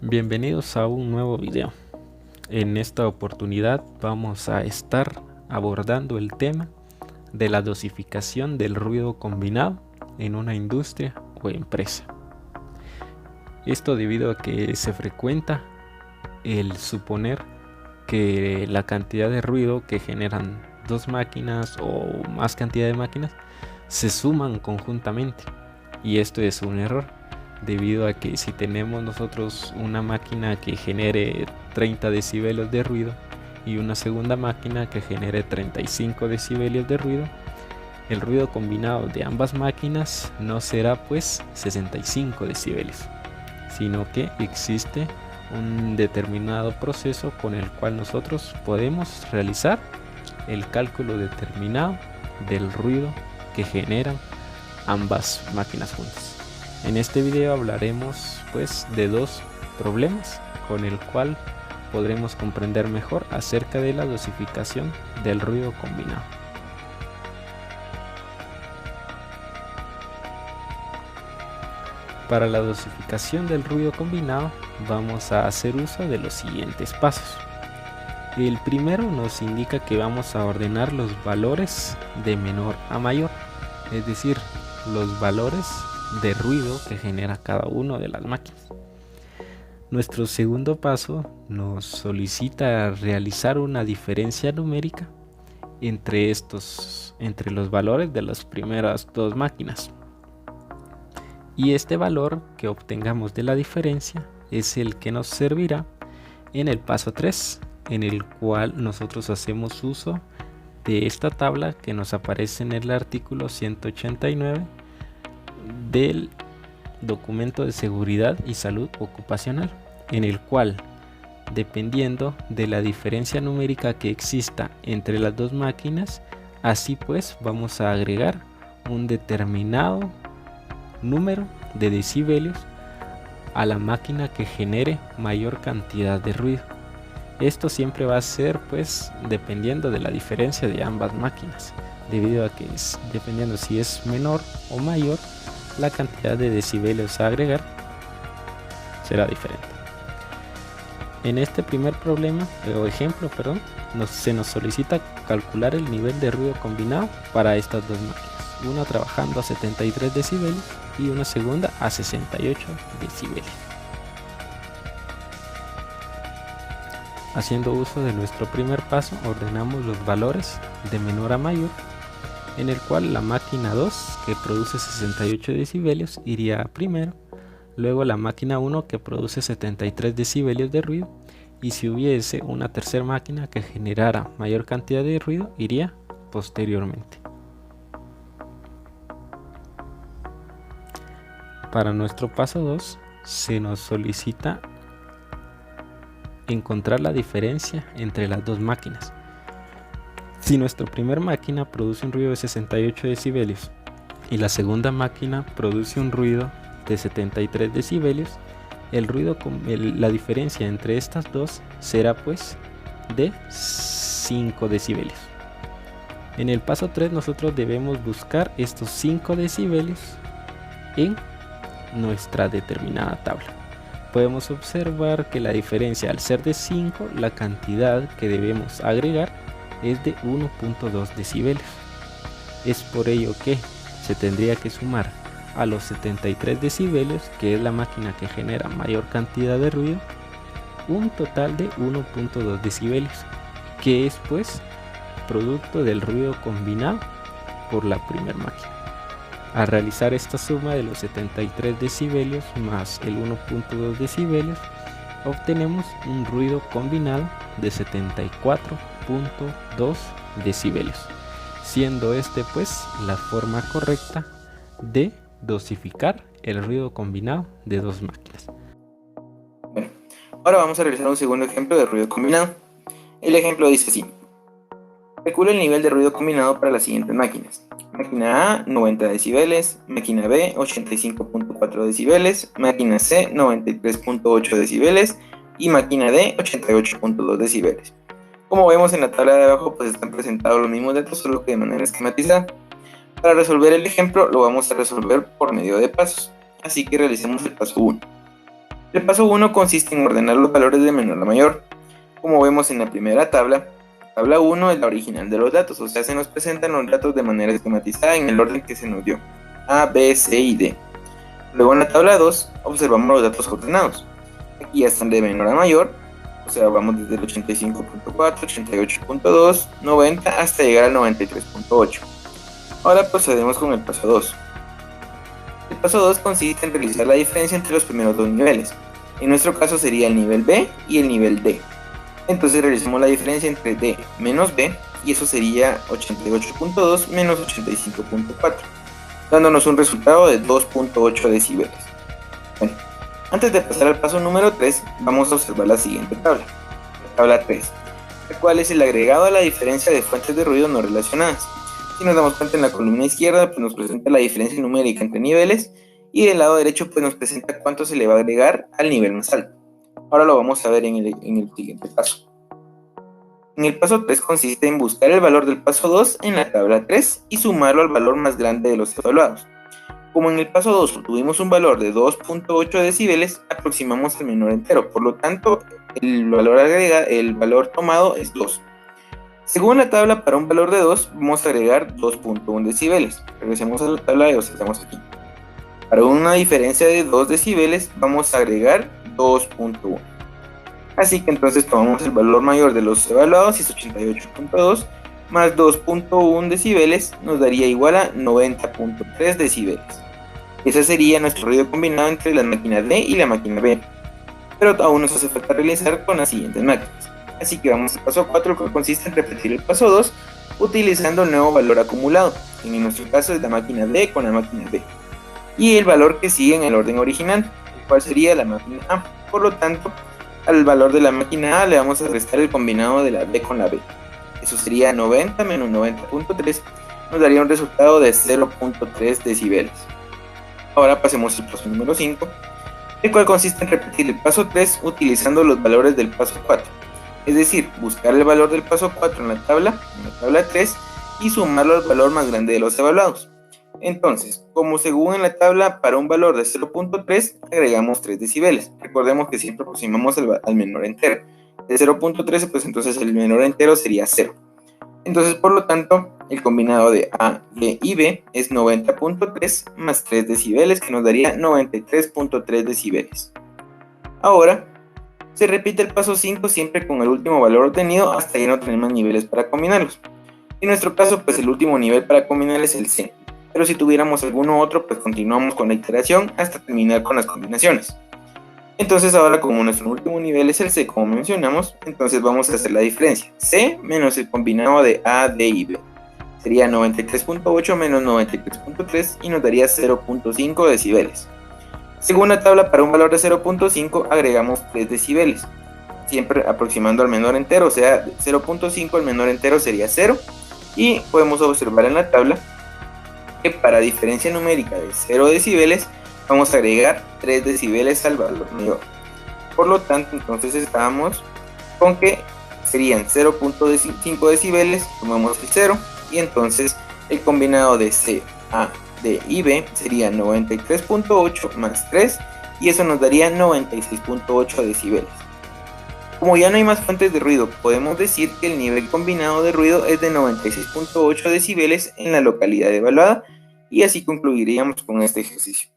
Bienvenidos a un nuevo video. En esta oportunidad vamos a estar abordando el tema de la dosificación del ruido combinado en una industria o empresa. Esto debido a que se frecuenta el suponer que la cantidad de ruido que generan dos máquinas o más cantidad de máquinas se suman conjuntamente, y esto es un error, debido a que si tenemos nosotros una máquina que genere 30 decibelios de ruido y una segunda máquina que genere 35 decibelios de ruido, el ruido combinado de ambas máquinas no será pues 65 decibelios, sino que existe un determinado proceso con el cual nosotros podemos realizar el cálculo determinado del ruido que generan ambas máquinas juntas. En este video hablaremos pues de dos problemas con el cual podremos comprender mejor acerca de la dosificación del ruido combinado. Para la dosificación del ruido combinado vamos a hacer uso de los siguientes pasos. El primero nos indica que vamos a ordenar los valores de menor a mayor, es decir, los valores de ruido que genera cada una de las máquinas. Nuestro segundo paso nos solicita realizar una diferencia numérica entre los valores de las primeras dos máquinas, y este valor que obtengamos de la diferencia es el que nos servirá en el paso 3, en el cual nosotros hacemos uso de esta tabla que nos aparece en el artículo 189 del documento de seguridad y salud ocupacional, en el cual, dependiendo de la diferencia numérica que exista entre las dos máquinas, así pues vamos a agregar un determinado número de decibelios a la máquina que genere mayor cantidad de ruido. Esto siempre va a ser pues dependiendo de la diferencia de ambas máquinas, debido a que dependiendo si es menor o mayor, la cantidad de decibelios a agregar será diferente. En este primer problema o ejemplo, se nos solicita calcular el nivel de ruido combinado para estas dos máquinas, una trabajando a 73 decibelios y una segunda a 68 decibelios. Haciendo uso de nuestro primer paso, ordenamos los valores de menor a mayor, en el cual la máquina 2, que produce 68 decibelios, iría primero, luego la máquina 1, que produce 73 decibelios de ruido, y si hubiese una tercera máquina que generara mayor cantidad de ruido, iría posteriormente. Para nuestro paso 2 se nos solicita encontrar la diferencia entre las dos máquinas. Si nuestra primera máquina produce un ruido de 68 decibelios y la segunda máquina produce un ruido de 73 decibelios, la diferencia entre estas dos será pues de 5 decibelios. En el paso 3 nosotros debemos buscar estos 5 decibelios en nuestra determinada tabla. Podemos observar que la diferencia, al ser de 5, la cantidad que debemos agregar es de 1.2 decibelios. Es por ello que se tendría que sumar a los 73 decibelios, que es la máquina que genera mayor cantidad de ruido, un total de 1.2 decibelios, que es pues producto del ruido combinado por la primera máquina. Al realizar esta suma de los 73 decibelios más el 1.2 decibelios, obtenemos un ruido combinado de 74.2 decibelios, siendo este pues la forma correcta de dosificar el ruido combinado de dos máquinas. Bueno, ahora vamos a realizar un segundo ejemplo de ruido combinado. El ejemplo dice así: calcula el nivel de ruido combinado para las siguientes máquinas. Máquina A, 90 decibeles, máquina B, 85.4 decibeles, máquina C, 93.8 decibeles y máquina D, 88.2 decibeles. Como vemos en la tabla de abajo, pues están presentados los mismos datos, solo que de manera esquematizada. Para resolver el ejemplo lo vamos a resolver por medio de pasos, así que realicemos el paso 1. El paso 1 consiste en ordenar los valores de menor a mayor. Como vemos en la primera tabla 1 es la original de los datos, o sea, se nos presentan los datos de manera esquematizada en el orden que se nos dio, A, B, C y D. Luego en la tabla 2 observamos los datos ordenados. Aquí ya están de menor a mayor, o sea, vamos desde el 85.4, 88.2, 90 hasta llegar al 93.8. Ahora procedemos con el paso 2. El paso 2 consiste en realizar la diferencia entre los primeros dos niveles. En nuestro caso sería el nivel B y el nivel D. Entonces realizamos la diferencia entre D menos B y eso sería 88.2 menos 85.4, dándonos un resultado de 2.8 decibeles. Bueno, antes de pasar al paso número 3, vamos a observar la siguiente tabla, la tabla 3, la cual es el agregado a la diferencia de fuentes de ruido no relacionadas. Si nos damos cuenta, en la columna izquierda pues nos presenta la diferencia numérica entre niveles y del lado derecho pues nos presenta cuánto se le va a agregar al nivel más alto. Ahora lo vamos a ver en el siguiente paso. En el paso 3 consiste en buscar el valor del paso 2 en la tabla 3 y sumarlo al valor más grande de los evaluados. Como en el paso 2 obtuvimos un valor de 2.8 decibeles, aproximamos el menor entero, por lo tanto el valor tomado es 2. Según la tabla, para un valor de 2 vamos a agregar 2.1 decibeles. Regresemos a la tabla y observamos aquí. Para una diferencia de 2 decibeles vamos a agregar 2.1. Así que entonces tomamos el valor mayor de los evaluados, y es 88.2, más 2.1 decibeles nos daría igual a 90.3 decibeles. Ese sería nuestro ruido combinado entre la máquina D y la máquina B. Pero aún nos hace falta realizar con las siguientes máquinas. Así que vamos al paso 4, que consiste en repetir el paso 2 utilizando el nuevo valor acumulado, que en nuestro caso es la máquina D con la máquina B, y el valor que sigue en el orden original, el cual sería la máquina A. Por lo tanto, al valor de la máquina A le vamos a restar el combinado de la B con la B. Eso sería 90 menos 90.3, nos daría un resultado de 0.3 decibeles. Ahora pasemos al paso número 5, el cual consiste en repetir el paso 3 utilizando los valores del paso 4. Es decir, buscar el valor del paso 4 en la tabla 3 y sumarlo al valor más grande de los evaluados. Entonces, como según en la tabla, para un valor de 0.3 agregamos 3 decibeles. Recordemos que siempre aproximamos al menor entero. De 0.13, pues entonces el menor entero sería 0. Entonces, por lo tanto, el combinado de A, D y B es 90.3 más 3 decibeles, que nos daría 93.3 decibeles. Ahora, se repite el paso 5 siempre con el último valor obtenido hasta ya no tener más niveles para combinarlos. En nuestro caso, pues el último nivel para combinar es el C. Pero si tuviéramos alguno otro, pues continuamos con la iteración hasta terminar con las combinaciones. Entonces ahora, como nuestro último nivel es el C, como mencionamos, entonces vamos a hacer la diferencia. C menos el combinado de A, D y B. Sería 93.8 menos 93.3 y nos daría 0.5 decibeles. Según la tabla, para un valor de 0.5 agregamos 3 decibeles, siempre aproximando al menor entero, o sea, 0.5 al menor entero sería 0, y podemos observar en la tabla que para diferencia numérica de 0 decibeles vamos a agregar 3 decibeles al valor mayor. Por lo tanto, entonces estábamos con que serían 0.5 decibeles, tomamos el 0, y entonces el combinado de C, A, D y B sería 93.8 más 3, y eso nos daría 96.8 decibeles. Como ya no hay más fuentes de ruido, podemos decir que el nivel combinado de ruido es de 96.8 decibeles en la localidad evaluada, y así concluiríamos con este ejercicio.